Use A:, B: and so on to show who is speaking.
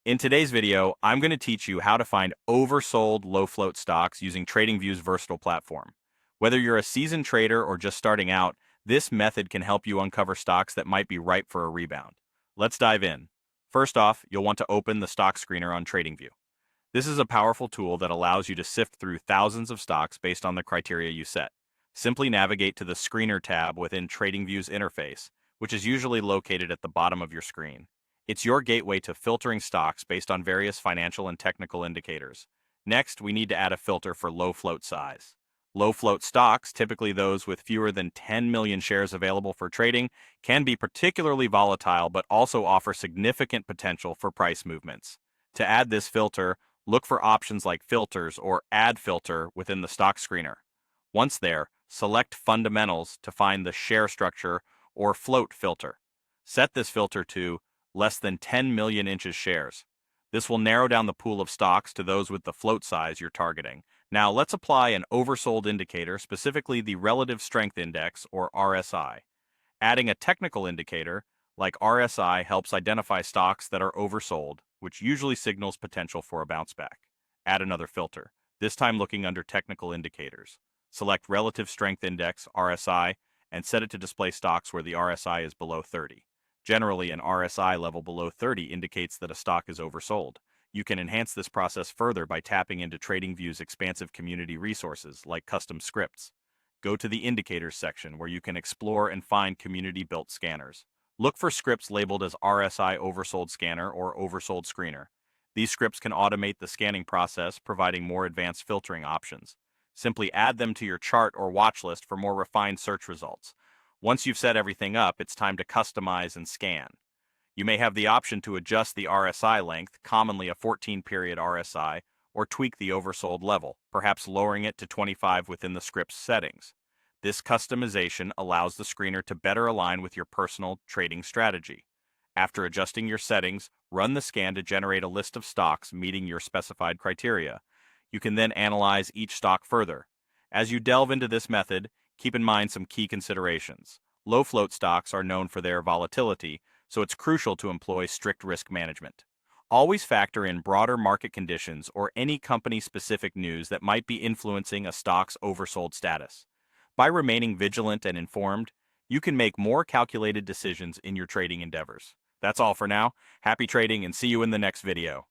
A: In today's video, I'm going to teach you how to find oversold low-float stocks using TradingView's versatile platform. Whether you're a seasoned trader or just starting out, this method can help you uncover stocks that might be ripe for a rebound. Let's dive in. First off, you'll want to open the stock screener on TradingView. This is a powerful tool that allows you to sift through thousands of stocks based on the criteria you set. Simply navigate to the Screener tab within TradingView's interface, which is usually located at the bottom of your screen. It's your gateway to filtering stocks based on various financial and technical indicators. Next, we need to add a filter for low float size. Low float stocks, typically those with fewer than 10 million shares available for trading, can be particularly volatile but also offer significant potential for price movements. To add this filter, look for options like Filters or Add Filter within the stock screener. Once there, select Fundamentals to find the Share Structure or Float filter. Set this filter to less than 10 million inches shares. This will narrow down the pool of stocks to those with the float size you're targeting. Now let's apply an oversold indicator, specifically the Relative Strength Index or RSI. Adding a technical indicator like RSI helps identify stocks that are oversold, which usually signals potential for a bounce back. Add another filter, this time looking under technical indicators. Select Relative Strength Index, RSI, and set it to display stocks where the RSI is below 30. Generally, an RSI level below 30 indicates that a stock is oversold. You can enhance this process further by tapping into TradingView's expansive community resources like custom scripts. Go to the Indicators section where you can explore and find community-built scanners. Look for scripts labeled as RSI Oversold Scanner or Oversold Screener. These scripts can automate the scanning process, providing more advanced filtering options. Simply add them to your chart or watch list for more refined search results. Once you've set everything up, it's time to customize and scan. You may have the option to adjust the RSI length, commonly a 14-period RSI, or tweak the oversold level, perhaps lowering it to 25 within the script's settings. This customization allows the screener to better align with your personal trading strategy. After adjusting your settings, run the scan to generate a list of stocks meeting your specified criteria. You can then analyze each stock further. As you delve into this method, keep in mind some key considerations. Low float stocks are known for their volatility, so it's crucial to employ strict risk management. Always factor in broader market conditions or any company-specific news that might be influencing a stock's oversold status. By remaining vigilant and informed, you can make more calculated decisions in your trading endeavors. That's all for now. Happy trading and see you in the next video.